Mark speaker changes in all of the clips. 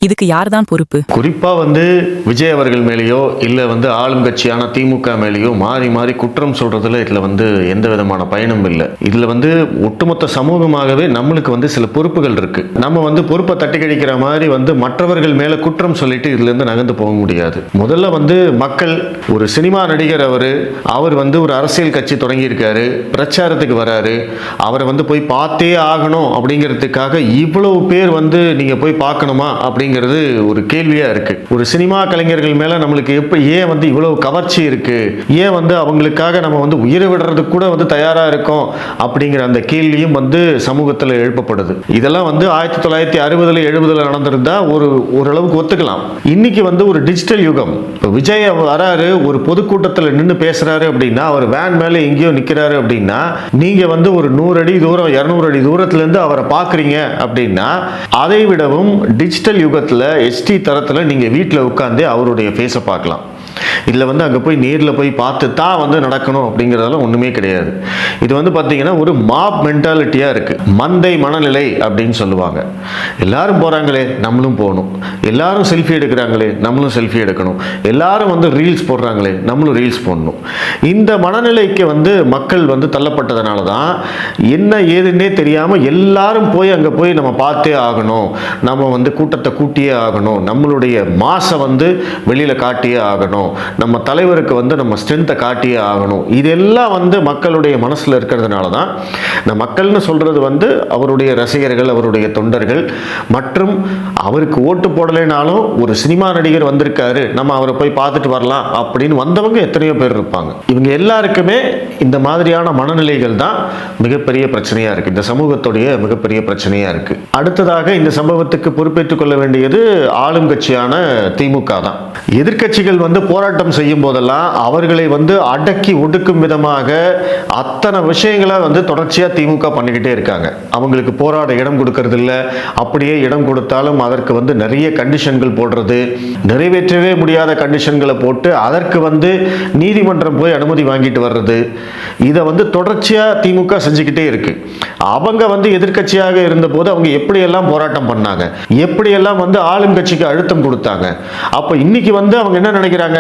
Speaker 1: இதுக்கு யார்தான் பொறுப்பு?
Speaker 2: குறிப்பா விஜய் அவர்கள் மேலேயோ இல்ல ஆளும் கட்சியான திமுக மேலேயோ மாறி மாறி குற்றம் சொல்றதுல இதுல எந்த விதமான பயனும் இல்லை. இதுல ஒட்டுமொத்த சமூகமாகவே நம்மளுக்கு சில பொறுப்புகள் இருக்கு. நம்ம பொறுப்பை தட்டி கழிக்கிற மாதிரி மற்றவர்கள் மேல குற்றம் சொல்லிட்டு இதுல இருந்து நகர்ந்து போக முடியாது. முதல்ல மக்கள் ஒரு சினிமா நடிகர் அவர் ஒரு அரசியல் கட்சி தொடங்கி இருக்காரு, பிரச்சாரத்துக்கு வராரு, அவரை போய் பார்த்தே ஆகணும் அப்படிங்கிறதுக்காக இவ்வளவு பேர் நீங்க போய் பார்க்கணுமா அப்படிங்கிறது ஒரு கேள்வியா இருக்கு. ஒரு சினிமா கலைஞர்கள் மேல நம்மளுக்கு ஏன் இவ்வளவு கவர்ச்சி இருக்கு, ஏன் அவங்களுக்காக நம்ம உயிரை விடுறதுக்கு கூட தயாரா இருக்கோம் அப்படிங்கிற அந்த கேள்வியும் சமூகத்தில் எழுப்பப்படுது. இதெல்லாம் 1960 70 நடந்திருந்தா ஓரளவுக்கு ஒத்துக்கலாம். இன்னைக்கு ஒரு டிஜிட்டல் யுகம். விஜய் வராரு, ஒரு பொதுக்கூட்டத்தில் நின்று பேசுறாரு அப்படின்னா, அவர் வேன் மேல எங்கேயோ நிக்கிறாரு அப்படின்னா, நீங்க ஒரு 100 அடி தூரம் 200 அடி தூரத்துல இருந்து அவரை பாக்குறீங்க அப்படின்னா, அதை விடவும் டிஜிட்டல் யுகத்துல HD தரத்துல நீங்க வீட்டில் உட்கார்ந்து அவருடைய ஃபேஸை பார்க்கலாம். இதுல அங்க போய் நேரில் போய் பார்த்து தான் நடக்கணும் அப்படிங்கிறதெல்லாம் ஒண்ணுமே கிடையாது. இது பார்த்தீங்கன்னா ஒரு மாப் மென்டாலிட்டியா இருக்கு. மந்தை மனநிலை அப்படின்னு சொல்லுவாங்க. எல்லாரும் போறாங்களே நம்மளும் போகணும், எல்லாரும் செல்ஃபி எடுக்கிறாங்களே நம்மளும் செல்ஃபி எடுக்கணும், எல்லாரும் ரீல்ஸ் போடுறாங்களே நம்மளும் ரீல்ஸ் போடணும். இந்த மனநிலைக்கு மக்கள் தள்ளப்பட்டதுனால தான் என்ன ஏதுன்னே தெரியாம எல்லாரும் போய் அங்க போய் நம்ம பார்த்தே ஆகணும், நம்ம கூட்டத்தை கூட்டியே ஆகணும், நம்மளுடைய மாச வெளியில காட்டியே ஆகணும், நம்ம தலைவருக்கு நம்ம ஸ்ட்ரென்த்தை காட்டியே ஆகணும். இதெல்லாம் மக்களுடைய மனசுல இருக்கிறதுனால தான் இந்த மக்கள்னு சொல்றது அவருடைய ரசிகர்கள், அவருடைய தொண்டர்கள், மற்றும் அவருக்கு ஓட்டு போடலைனாலும் ஒரு சினிமா நடிகர் வந்திருக்காரு, நம்ம அவரை போய் பார்த்துட்டு வரலாம் அப்படின்னு வந்தவங்க எத்தனையோ பேர் இருப்பாங்க. இவங்க எல்லாருக்குமே இந்த மாதிரியான மனநிலைகள் தான் மிகப்பெரிய பிரச்சனையா இருக்கு, இந்த சமூகத்துடைய மிகப்பெரிய பிரச்சனையா இருக்கு. அடுத்ததாக இந்த சம்பவத்துக்கு பொறுப்பேற்றுக் கொள்ள வேண்டியது ஆளும் கட்சியான திமுக தான். எதிர்க்கட்சிகள் போராட்டம் செய்யும் போதெல்லாம் அவர்களை அடக்கி ஒடுக்கும் விதமாக அத்தனை விஷயங்களை தொடர்ச்சியா திமுக பண்ணிக்கிட்டே இருக்காங்க. அவங்களுக்கு போராட இடம் கொடுக்கறது இல்ல, அப்படியே இடம் கொடுத்தாலும் அதற்கு நிறைய கண்டிஷன்கள் போடுறது, நிறைவேற்றவே முடியாத கண்டிஷன்களை போட்டு அதற்கு நீதிமன்றம் போய் அனுமதி வாங்கிட்டு வர்றது, இதை தொடர்ச்சியா திமுக செஞ்சுக்கிட்டே இருக்கு. அவங்க எதிர்க்கட்சியாக இருந்த போது அவங்க எப்படியெல்லாம் போராட்டம் பண்ணாங்க, எப்படியெல்லாம் ஆளும் கட்சிக்கு அழுத்தம் கொடுத்தாங்க. அப்ப இன்னைக்கு அவங்க என்ன நினைக்கிறாங்க,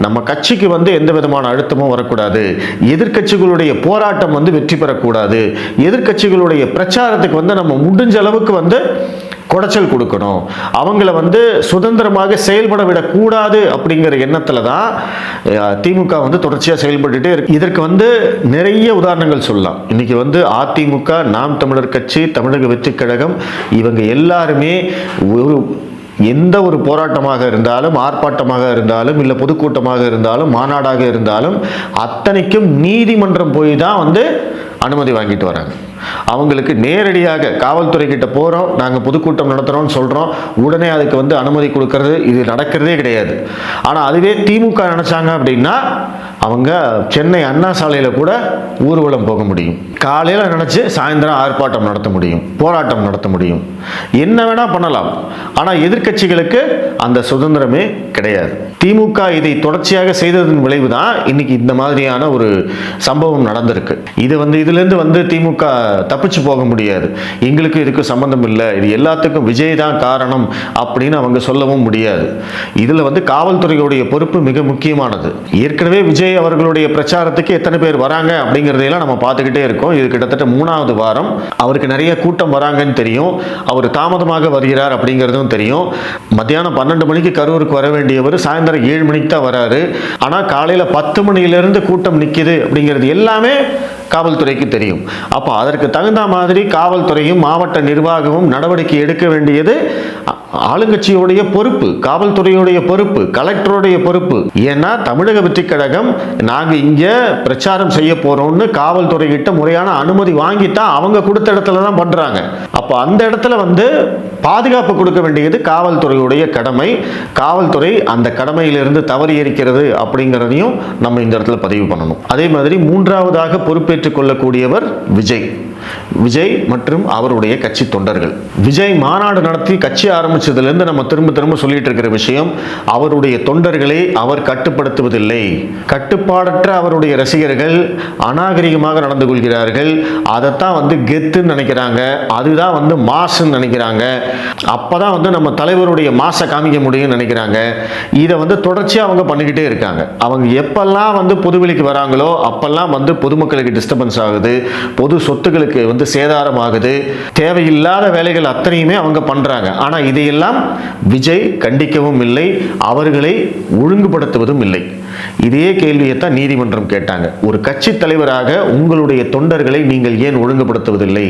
Speaker 2: நம்ம கட்சிக்கு எந்த விதமான அழுத்தமும் வரக்கூடாது, எதிர்க்கட்சிகளுடைய போராட்டம் வெற்றி பெறக்கூடாது, எதிர்க்கட்சிகளுடைய பிரச்சாரத்துக்கு நம்ம முடிஞ்ச அளவுக்கு குடைச்சல் கொடுக்கணும், அவங்கள சுதந்திரமாக செயல்பட விடக்கூடாது அப்படிங்கிற எண்ணத்துல தான் திமுக தொடர்ச்சியா செயல்பட்டுட்டே இருக்கு. இதற்கு நிறைய உதாரணங்கள் சொல்லலாம். இன்னைக்கு அதிமுக, நாம் தமிழர் கட்சி, தமிழக வெற்றிக் கழகம், இவங்க எல்லாருமே எந்த ஒரு போராட்டமாக இருந்தாலும், ஆர்ப்பாட்டமாக இருந்தாலும், இல்லை பொதுக்கூட்டமாக இருந்தாலும், மாநாடாக இருந்தாலும் அத்தனைக்கும் நீதிமன்றம் போய் தான் அனுமதி வாங்கிட்டு வராங்க. அவங்களுக்கு நேரடியாக காவல்துறை கிட்ட போறோம், நாங்க பொதுக்கூட்டம் நடத்துறோம்னு சொல்றோம், உடனே அதுக்கு அனுமதி கொடுக்கறது இது நடக்கிறதே கிடையாது. ஆனா அதுவே திமுக நினைச்சாங்க அப்படின்னா அவங்க சென்னை அண்ணா சாலையில கூட ஊர்வலம் போக முடியும், காலையில நினைச்சு சாயந்தரம் ஆர்ப்பாட்டம் நடத்த முடியும், போராட்டம் நடத்த முடியும், என்ன வேணா பண்ணலாம். ஆனா எதிர்க்கட்சிகளுக்கு அந்த சுதந்திரமே கிடையாது. திமுக இதை தொடர்ச்சியாக செய்ததன் விளைவுதான் இன்னைக்கு இந்த மாதிரியான ஒரு சம்பவம் நடந்திருக்கு. இதுல இருந்து திமுக தப்பிச்சு போக முடியாது. எங்களுக்கு இதுக்கு சம்பந்தம் இல்லை, இது எல்லாத்துக்கும் விஜய் தான் காரணம் அப்படின்னு அவங்க சொல்லவும் முடியாது. இதுல காவல்துறையுடைய பொறுப்பு மிக முக்கியமானது. ஏற்கனவே விஜய் அவர்களுடைய பிரச்சாரத்துக்கு எத்தனை பேர் வராங்க அப்படிங்கறதையெல்லாம் நம்ம பார்த்துக்கிட்டே இருக்கோம். இது கிட்டத்தட்ட 3வது வாரம். அவருக்கு நிறைய கூட்டம் வராங்கன்னு தெரியும், அவர் தாமதமாக வருகிறார் அப்படிங்கிறதும் தெரியும். மத்தியானம் 12 மணிக்கு கரூருக்கு வர வேண்டியவர் சாயந்தரம் 7 மணிக்கு தான் வராரு. ஆனா காலையில 10 மணியிலிருந்து கூட்டம் நிக்குது அப்படிங்கிறது எல்லாமே காவல்துறைக்கு தெரியும். அப்போ அதற்கு தகுந்த மாதிரி காவல்துறையும் மாவட்ட நிர்வாகமும் நடவடிக்கை எடுக்க வேண்டியது ஆளுங்கட்சியுடைய பொறுப்பு, காவல்துறையுடைய பொறுப்பு, கலெக்டருடைய பொறுப்பு. ஏன்னா தமிழக வெற்றிக் கழகம் நாங்க இங்க பிரச்சாரம் செய்ய போறோம்னு காவல்துறை கிட்ட முறையான அனுமதி வாங்கித்தான் அவங்க கொடுத்த இடத்துல தான் பண்றாங்க. அப்ப அந்த இடத்துல பாதுகாப்பு கொடுக்க வேண்டியது காவல்துறையுடைய கடமை. காவல்துறை அந்த கடமையிலிருந்து தவறி இருக்கிறது அப்படிங்கிறதையும் நம்ம இந்த இடத்துல பதிவு பண்ணணும். அதே மாதிரி 3வதாக பொறுப்பேற்றுக் கொள்ளக்கூடியவர் விஜய். விஜய் மற்றும் அவருடைய கட்சி தொண்டர்கள். விஜய் மாநாடு நடத்தி கட்சி ஆரம்பிச்சதுலேருந்து நம்ம திரும்ப திரும்ப சொல்லிட்டு இருக்கிற விஷயம், அவருடைய தொண்டர்களை அவர் கட்டுப்படுத்துவதில்லை. கட்டுப்பாடற்ற அவருடைய ரசிகர்கள் அநாகரிகமாக நடந்து கொள்கிறார்கள். அதைத்தான் வந்து கெத்துன்னு நினைக்கிறாங்க, அதுதான் வந்து மாசுன்னு நினைக்கிறாங்க. அப்பதான் வந்து நம்ம தலைவருடைய மாசை காமிக்க முடியும்னு நினைக்கிறாங்க. இதை வந்து தொடர்ச்சியாக அவங்க பண்ணிக்கிட்டே இருக்காங்க. அவங்க எப்பெல்லாம் வந்து பொதுவெளிக்கு வராங்களோ அப்பெல்லாம் வந்து பொதுமக்களுக்கு டிஸ்டர்பன்ஸ் ஆகுது, பொது சொத்துக்களுக்கு வந்து சேதாரம் ஆகுது, தேவையில்லாத வேலைகள் அத்தனையுமே அவங்க பண்றாங்க. ஆனா இதையெல்லாம் விஜய் கண்டிக்கவும் இல்லை, அவர்களை ஒழுங்குபடுத்துவதும் இல்லை. இதே கேள்வியை தான் நீதிமன்றம் கேட்டாங்க. ஒரு கட்சி தலைவராக உங்களுடைய தொண்டர்களை நீங்கள் ஏன் ஒழுங்குபடுத்துவதில்லை,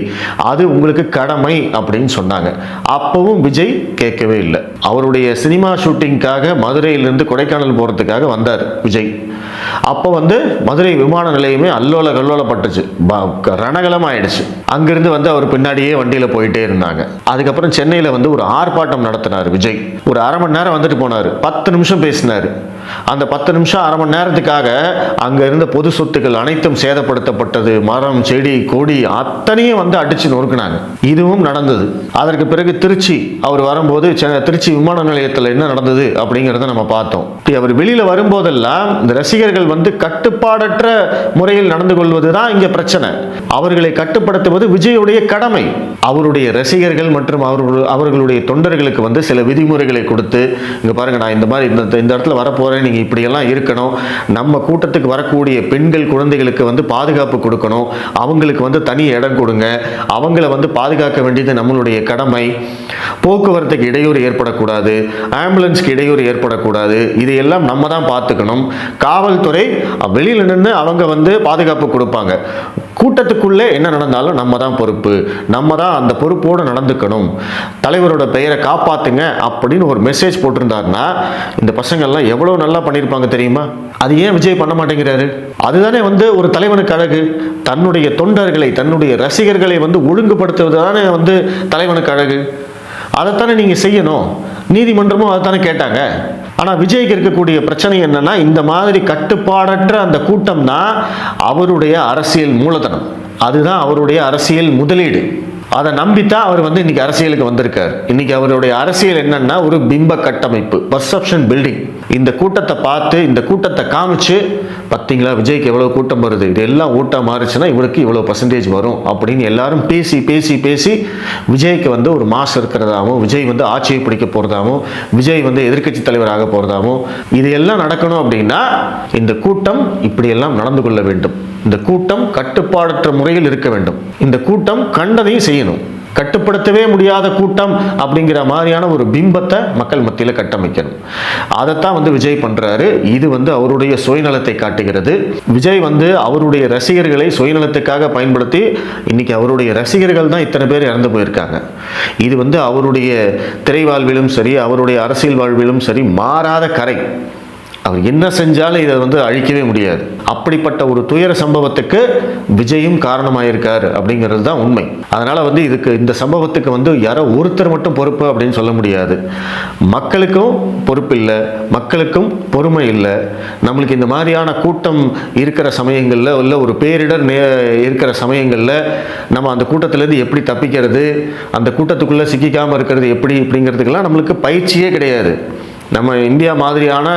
Speaker 2: அது உங்களுக்கு கடமை அப்படின்னு சொன்னாங்க. அப்பவும் விஜய் கேட்கவே இல்லை. அவருடைய சினிமா ஷூட்டிங்காக மதுரையிலிருந்து கொடைக்கானல் போறதுக்காக வந்தார் விஜய். அப்போ வந்து மதுரை விமான நிலையமே அல்லோல கல்லோலப்பட்டுச்சு, ரணகலம் ஆயிடுச்சு. அங்கிருந்து வந்து அவர் பின்னாடியே வண்டியில போயிட்டே இருந்தாங்க. அதுக்கப்புறம் சென்னையில வந்து ஒரு ஆர்ப்பாட்டம் நடத்தினார் விஜய். ஒரு அரை மணி நேரம் வந்துட்டு போனார், 10 நிமிஷம் பேசினார். அந்த 10 நிமிஷம் அரை மணி நேரத்துக்காக அங்க இருந்த பொது சொத்துக்கள் அனைத்தும் சேதப்படுத்தப்பட்டது, மரம் செடி கொடி அத்தனையும் வந்து அடிச்சு நொறுக்கினாங்க. இதுவும் நடந்தது. அதற்கு பிறகு திருச்சி அவர் வரும்போது திருச்சி விமான நிலையத்தில் என்ன நடந்தது அப்படிங்கிறத நம்ம பார்த்தோம். அவர் வெளியில வரும்போதெல்லாம் இந்த ரசிகர்கள் வந்து கட்டுப்பாடற்ற முறையில் நடந்து கொள்வதுதான் இங்க பிரச்சனை. அவர்களை கட்டுப்படுத்துவது விஜயுடைய கடமை. அவருடைய ரசிகர்கள் மற்றும் அவர்களுடைய தொண்டர்களுக்கு வந்து சில விதிமுறைகளை கொடுத்து, இங்க பாருங்க, நான் இந்த மாதிரி இந்த இடத்துல வரப்போறேன், நீங்க இப்படியெல்லாம் இருக்கணும், நம்ம கூட்டத்துக்கு வரக்கூடிய பெண்கள் குழந்தைகளுக்கு வந்து பாதுகாப்பு கொடுக்கணும், அவங்களுக்கு வந்து தனி இடம் கொடுங்க, அவங்கள வந்து பாதுகாக்க வேண்டியது நம்மளுடைய கடமை, போக்குவரத்துக்கு இடையூறு ஏற்படக்கூடாது, ஆம்புலன்ஸ்க்கு இடையூறு ஏற்படக்கூடாது, இதையெல்லாம் நம்ம தான் பார்த்துக்கணும். காவல்துறை வெளியில நின்று அவங்க வந்து பாதுகாப்பு கொடுப்பாங்க. கூட்டத்துக்குள்ளே என்ன நடந்தாலும் நம்ம தான் பொறுப்பு, நம்ம தான் அந்த பொறுப்போடு நடந்துக்கணும், தலைவரோட பெயரை காப்பாத்துங்க அப்படின்னு ஒரு மெசேஜ் போட்டிருந்தாருன்னா இந்த பசங்கள்லாம் எவ்வளவு நல்லா பண்ணியிருப்பாங்க தெரியுமா? அது ஏன் விஜய் பண்ண மாட்டேங்கிறாரு? அதுதானே வந்து ஒரு தலைவனுக்கு அழகு. தன்னுடைய தொண்டர்களை, தன்னுடைய ரசிகர்களை வந்து ஒழுங்குபடுத்துவது தானே வந்து தலைவனுக்கு அழகு. அதைத்தானே நீங்க செய்யணும். நீதிமன்றமும் அதைத்தானே கேட்டாங்க. ஆனா விஜய்க்கு இருக்கக்கூடிய பிரச்சனை என்னன்னா, இந்த மாதிரி கட்டுப்பாடற்ற அந்த கூட்டம் தான் அவருடைய அரசியல் மூலதனம், அதுதான் அவருடைய அரசியல் முதலீடு. அதை நம்பித்தான் அவர் வந்து இன்னைக்கு அரசியலுக்கு வந்திருக்கார். இன்னைக்கு அவருடைய அரசியல் என்னன்னா ஒரு பிம்ப கட்டமைப்பு, பர்செப்ஷன் பில்டிங். இந்த கூட்டத்தை பார்த்து, இந்த கூட்டத்தை காமிச்சு, பார்த்தீங்களா விஜய்க்கு எவ்வளவு கூட்டம் வருது, இது எல்லாம் ஓட்டா மாறுச்சுன்னா இவருக்கு இவ்வளவு பர்சன்டேஜ் வரும் அப்படின்னு எல்லாரும் பேசி பேசி பேசி விஜய்க்கு வந்து ஒரு மாசு இருக்கிறதாவும், விஜய் வந்து ஆட்சியை பிடிக்க போறதாவும், விஜய் வந்து எதிர்க்கட்சி தலைவராக போறதாவும், இது எல்லாம் நடக்கணும் அப்படின்னா இந்த கூட்டம் இப்படியெல்லாம் நடந்து கொள்ள வேண்டும். இந்த கூட்டம் கட்டுப்பாடற்ற முறையில் இருக்க வேண்டும். இந்த கூட்டம் கண்டதையும் செய்யணும். கட்டுப்படுத்தவே முடியாத கூட்டம் அப்படிங்கிற மாதிரியான ஒரு பிம்பத்தை மக்கள் மத்தியில் கட்டமைக்கணும். அதைத்தான் வந்து விஜய் பண்றாரு. இது வந்து அவருடைய சுயநலத்தை காட்டுகிறது. விஜய் வந்து அவருடைய ரசிகர்களை சுயநலத்துக்காக பயன்படுத்தி இன்னைக்கு அவருடைய ரசிகர்கள் தான் இத்தனை பேர் இறந்து போயிருக்காங்க. இது வந்து அவருடைய திரை வாழ்விலும் சரி, அவருடைய அரசியல் வாழ்விலும் சரி மாறாத கரை. அவர் என்ன செஞ்சாலும் இதை வந்து அழிக்கவே முடியாது. அப்படிப்பட்ட ஒரு துயர சம்பவத்துக்கு விஜயும் காரணமாயிருக்காரு அப்படிங்கிறது தான் உண்மை. அதனால வந்து இந்த சம்பவத்துக்கு வந்து யாரோ ஒருத்தர் மட்டும் பொறுப்பு அப்படின்னு சொல்ல முடியாது. மக்களுக்கும் பொறுப்பு இல்லை, மக்களுக்கும் பொறுமை இல்லை. நம்மளுக்கு இந்த மாதிரியான கூட்டம் இருக்கிற சமயங்களில், இல்லை ஒரு பேரிடர் இருக்கிற சமயங்களில் நம்ம அந்த கூட்டத்திலேருந்து எப்படி தப்பிக்கிறது, அந்த கூட்டத்துக்குள்ளே சிக்கிக்காமல் இருக்கிறது எப்படி, இப்படிங்கிறதுக்கெல்லாம் நம்மளுக்கு பயிற்சியே கிடையாது. நம்ம இந்தியா மாதிரியான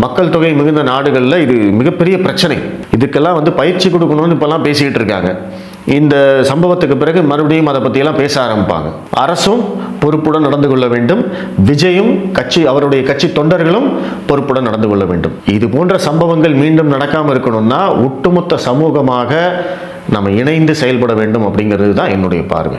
Speaker 2: மக்கள் தொகை மிகுந்த நாடுகளில் இது மிகப்பெரிய பிரச்சனை. இதுக்கெல்லாம் வந்து பயிற்சி கொடுக்கணும்னு இப்பெல்லாம் பேசிக்கிட்டு இருக்காங்க. இந்த சம்பவத்துக்கு பிறகு மறுபடியும் அதை பற்றியெல்லாம் பேச ஆரம்பிப்பாங்க. அரசும் பொறுப்புடன் நடந்து கொள்ள வேண்டும், விஜயும் அவருடைய கட்சி தொண்டர்களும் பொறுப்புடன் நடந்து கொள்ள வேண்டும். இது போன்ற சம்பவங்கள் மீண்டும் நடக்காமல் இருக்கணும்னா ஒட்டுமொத்த சமூகமாக நம்ம இணைந்து செயல்பட வேண்டும் அப்படிங்கிறது தான் என்னுடைய பார்வை.